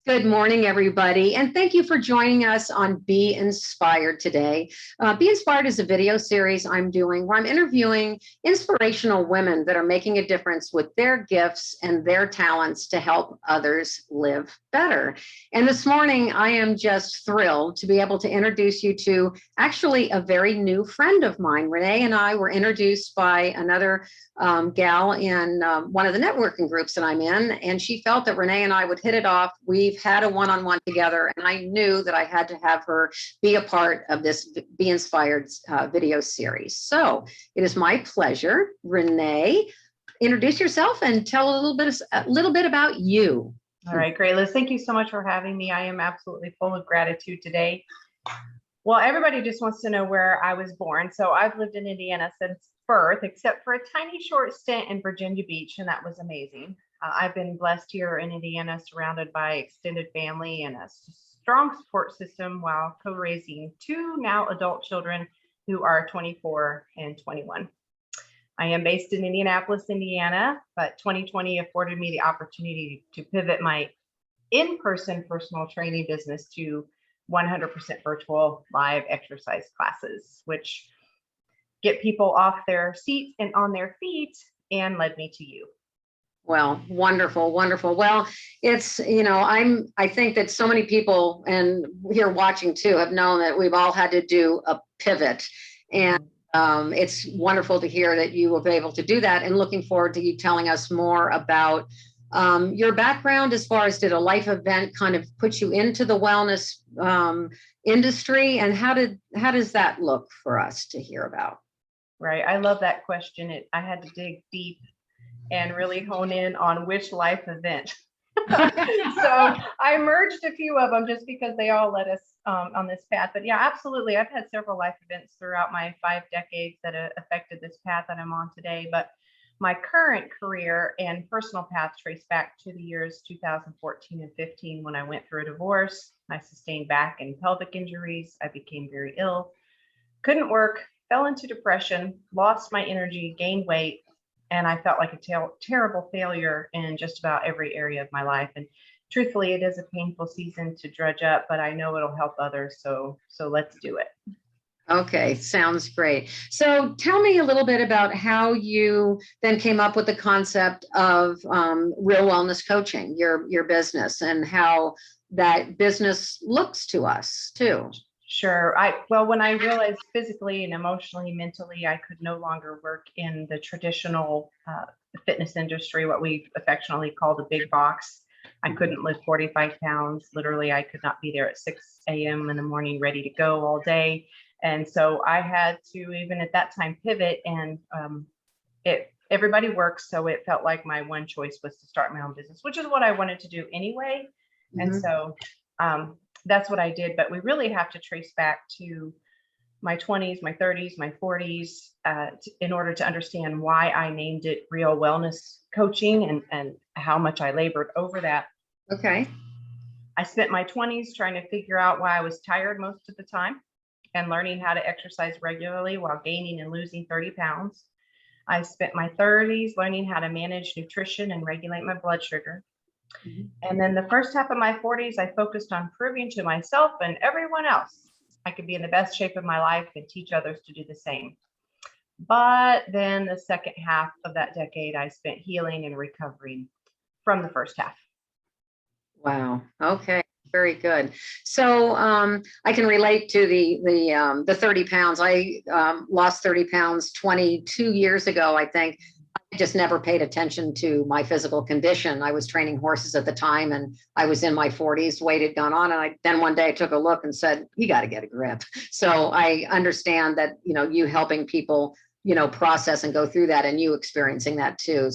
Good morning, everybody, and thank you for joining us on Be Inspired today. Be Inspired is a video series I'm doing where I'm interviewing inspirational women that are making a difference with their gifts and their talents to help others live better. And this morning, I am just thrilled to be able to introduce you to actually a very new friend of mine. Renee and I were introduced by another gal in one of the networking groups that I'm in, and she felt that Renee and I would hit it off. We've had a one-on-one together, and I knew that I had to have her be a part of this Be Inspired video series. So it is my pleasure. Renee, introduce yourself and tell a little bit about you. All right, great, Liz. Thank you so much for having me. I am absolutely full of gratitude today. Well, everybody just wants to know where I was born. So I've lived in Indiana since birth, except for a tiny short stint in Virginia Beach, and that was amazing. I've been blessed here in Indiana, surrounded by extended family and a strong support system while co-raising two now adult children who are 24 and 21. I am based in Indianapolis, Indiana, but 2020 afforded me the opportunity to pivot my in-person personal training business to 100% virtual live exercise classes, which get people off their seats and on their feet, and led me to you. Well, wonderful, wonderful. Well, it's, I think that so many people and here watching too have known that we've all had to do a pivot. And it's wonderful to hear that you were able to do that, and looking forward to you telling us more about your background as far as, did a life event kind of put you into the wellness industry, and how does that look for us to hear about? Right. I love that question. I had to dig deep and really hone in on which life event. So I merged a few of them just because they all led us on this path. But yeah, absolutely. I've had several life events throughout my 5 decades that affected this path that I'm on today. But my current career and personal path trace back to the years 2014 and 15 when I went through a divorce. I sustained back and pelvic injuries. I became very ill, couldn't work, fell into depression, lost my energy, gained weight, and I felt like a terrible failure in just about every area of my life. And truthfully, it is a painful season to drudge up, but I know it'll help others. So let's do it. Okay, sounds great. So tell me a little bit about how you then came up with the concept of real wellness coaching, your business, and how that business looks to us too. Sure. Well, when I realized physically and emotionally, mentally, I could no longer work in the traditional fitness industry, what we affectionately call the big box. I couldn't lift 45 pounds. Literally, I could not be there at 6 a.m. in the morning, ready to go all day. And so I had to, even at that time, pivot. And everybody works, so it felt like my one choice was to start my own business, which is what I wanted to do anyway. Mm-hmm. And so that's what I did. But we really have to trace back to my 20s, my 30s, my 40s, in order to understand why I named it Real Wellness Coaching and how much I labored over that. Okay. I spent my 20s trying to figure out why I was tired most of the time and learning how to exercise regularly while gaining and losing 30 pounds. I spent my 30s learning how to manage nutrition and regulate my blood sugar. Mm-hmm. And then the first half of my 40s, I focused on proving to myself and everyone else I could be in the best shape of my life and teach others to do the same. But then the second half of that decade, I spent healing and recovering from the first half. Wow. Okay. Very good. So I can relate to the 30 pounds. I lost 30 pounds 22 years ago, I think. I just never paid attention to my physical condition. I was training horses at the time, and I was in my 40s, weight had gone on. And then one day I took a look and said, you got to get a grip. So I understand that, you helping people, process and go through that, and you experiencing that too,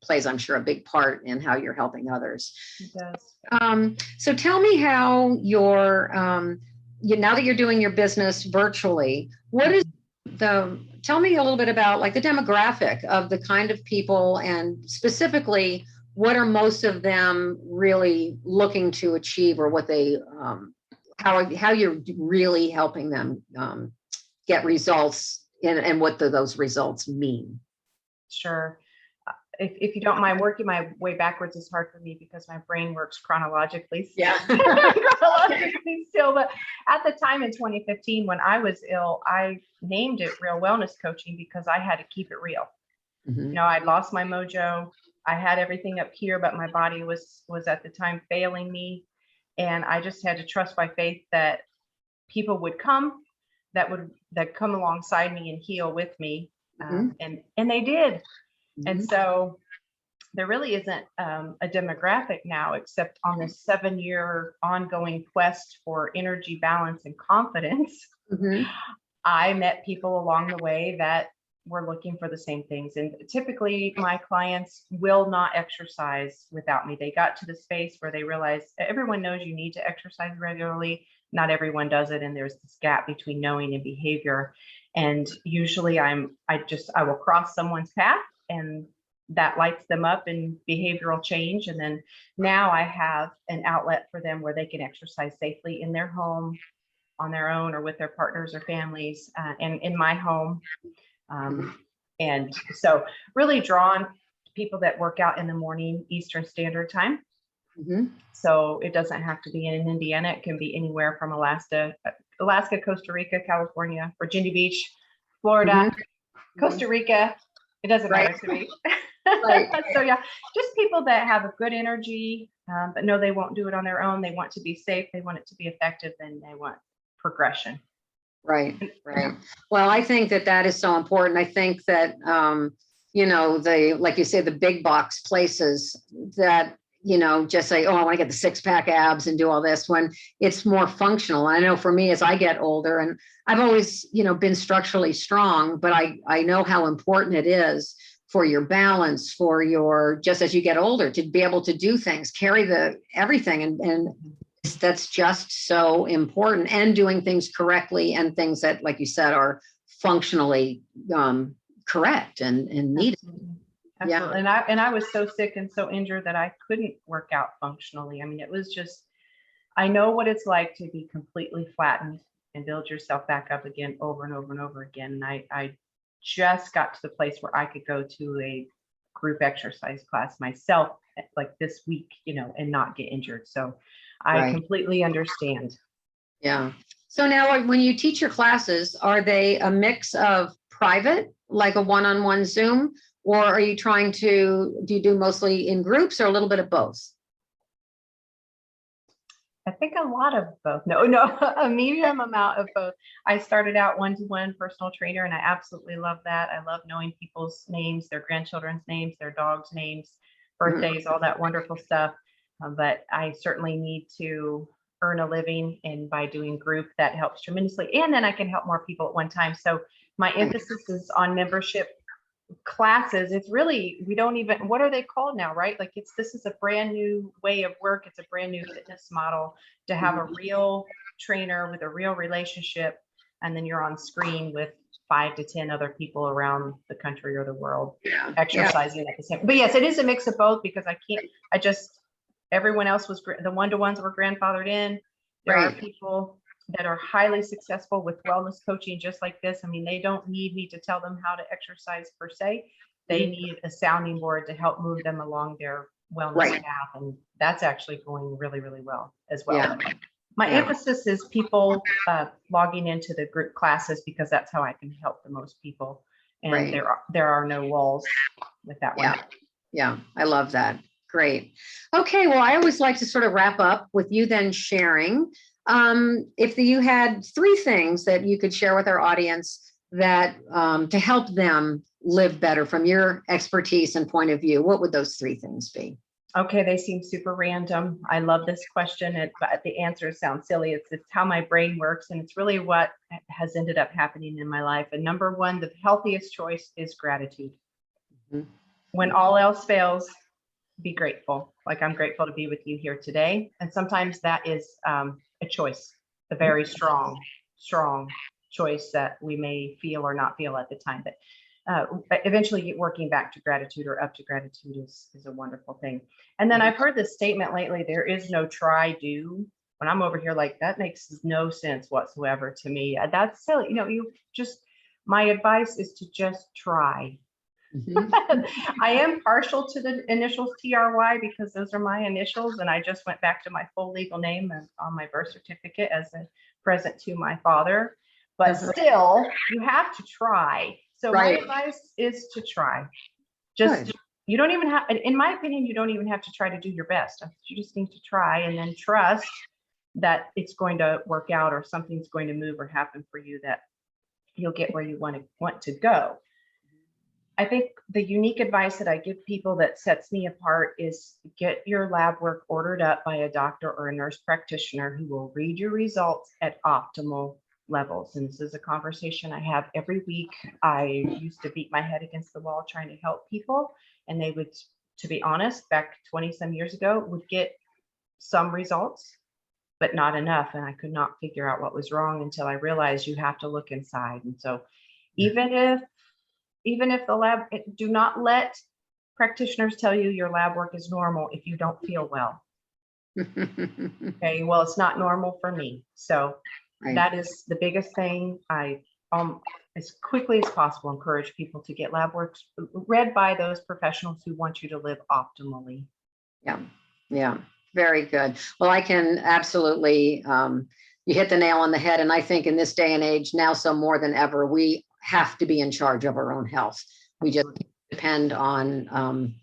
plays, I'm sure, a big part in how you're helping others. It does. So tell me how now that you're doing your business virtually, tell me a little bit about like the demographic of the kind of people, and specifically, what are most of them really looking to achieve, or what they, how you're really helping them get results, and what those results mean. Sure. if you don't mind, working my way backwards is hard for me because my brain works chronologically. Yeah. Chronologically still. But at the time in 2015, when I was ill, I named it Real Wellness Coaching because I had to keep it real. Mm-hmm. You know, I'd lost my mojo. I had everything up here, but my body was at the time failing me. And I just had to trust by faith that people would come that come alongside me and heal with me. Mm-hmm. And they did. Mm-hmm. And so there really isn't a demographic now, except on this 7-year ongoing quest for energy balance and confidence. Mm-hmm. I met people along the way that were looking for the same things. And typically my clients will not exercise without me. They got to the space where they realized everyone knows you need to exercise regularly. Not everyone does it. And there's this gap between knowing and behavior. And usually I will cross someone's path and that lights them up in behavioral change. And then now I have an outlet for them where they can exercise safely in their home, on their own, or with their partners or families, and in my home. And so really drawn to people that work out in the morning Eastern Standard Time. Mm-hmm. So it doesn't have to be in Indiana. It can be anywhere from Alaska, Costa Rica, California, Virginia Beach, Florida, Mm-hmm. Costa Rica. It doesn't matter to me. Right. So yeah, just people that have a good energy, but know they won't do it on their own. They want to be safe. They want it to be effective, and they want progression. Right. Well, I think that is so important. I think that, like you say, the big box places that, just say, oh, I want to get the 6-pack abs and do all this, when it's more functional. And I know for me, as I get older, and I've always, been structurally strong, but I know how important it is for your balance, for your, just as you get older, to be able to do things, carry everything. And that's just so important, and doing things correctly and things that, like you said, are functionally correct and needed. Absolutely. Yeah. And I was so sick and so injured that I couldn't work out functionally. I mean, it was just, I know what it's like to be completely flattened and build yourself back up again over and over and over again. And I just got to the place where I could go to a group exercise class myself, like this week, and not get injured. So I completely understand. Yeah. So now when you teach your classes, are they a mix of private, like a one-on-one Zoom, or are you do you do mostly in groups, or a little bit of both? I think a lot of both. No, a medium amount of both. I started out one-to-one personal trainer, and I absolutely love that. I love knowing people's names, their grandchildren's names, their dogs' names, birthdays, all that wonderful stuff. But I certainly need to earn a living, and by doing group, that helps tremendously. And then I can help more people at one time. So my emphasis is on membership classes. It's really, we don't even, what are they called now, right? Like this is a brand new way of work. It's a brand new fitness model to have a real trainer with a real relationship, and then you're on screen with 5 to 10 other people around the country or the world exercising at the same. But yes, it is a mix of both, because everyone else was, the one-to-ones were grandfathered in. There are people that are highly successful with wellness coaching just like this. I mean, they don't need me to tell them how to exercise per se. They need a sounding board to help move them along their wellness path. And that's actually going really, really well as well. Yeah. My emphasis is people logging into the group classes, because that's how I can help the most people. And there are no walls with that one. Yeah, I love that. Great. Okay, well, I always like to sort of wrap up with you then sharing, if you had 3 things that you could share with our audience that to help them live better from your expertise and point of view, what would those 3 things be? Okay, they seem super random. I love this question, but the answers sound silly. It's how my brain works, and it's really what has ended up happening in my life. And number 1, the healthiest choice is gratitude. Mm-hmm. When all else fails, be grateful. Like, I'm grateful to be with you here today. And sometimes that is a choice, a very strong choice that we may feel or not feel at the time. But eventually working back to gratitude or up to gratitude is a wonderful thing. And then I've heard this statement lately, there is no try, do. When I'm over here, like, that makes no sense whatsoever to me. That's silly. My advice is to just try. Mhm. I am partial to the initials TRY because those are my initials, and I just went back to my full legal name on my birth certificate as a present to my father. But still, you have to try. So my Right. advice is to try. Good. Just you don't even have, in my opinion, you don't even have to try to do your best. You just need to try and then trust that it's going to work out or something's going to move or happen for you that you'll get where you want to go. I think the unique advice that I give people that sets me apart is get your lab work ordered up by a doctor or a nurse practitioner who will read your results at optimal levels. And this is a conversation I have every week. I used to beat my head against the wall trying to help people, and they would, to be honest, back 20 some years ago, would get some results, but not enough. And I could not figure out what was wrong until I realized you have to look inside. And so even if the lab, do not let practitioners tell you your lab work is normal if you don't feel well. Okay, well, it's not normal for me. So Right. that is the biggest thing. I as quickly as possible encourage people to get lab work read by those professionals who want you to live optimally. Yeah. Yeah. Very good. Well, I can absolutely, you hit the nail on the head. And I think in this day and age now, so more than ever, we have to be in charge of our own health. We just depend on,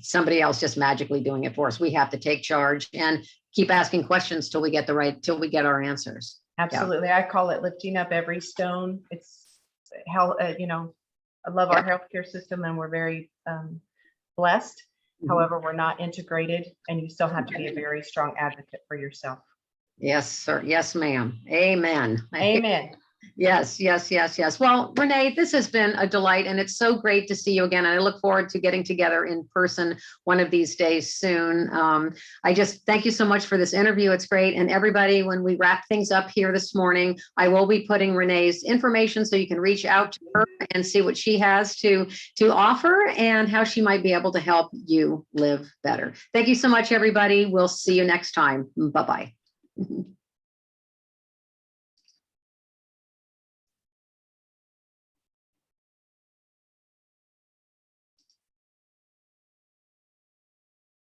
somebody else just magically doing it for us. We have to take charge and keep asking questions till we get our answers. Absolutely. Yeah. I call it lifting up every stone. It's how, I love our healthcare system and we're very blessed. Mhm. However, we're not integrated, and you still have to be a very strong advocate for yourself. Yes, sir. Yes, ma'am. Amen. Amen. Yes, yes, yes, yes. Well, Renee, this has been a delight, and it's so great to see you again. And I look forward to getting together in person one of these days soon. I just thank you so much for this interview. It's great. And everybody, when we wrap things up here this morning, I will be putting Renee's information so you can reach out to her and see what she has to offer and how she might be able to help you live better. Thank you so much, everybody. We'll see you next time. Bye-bye.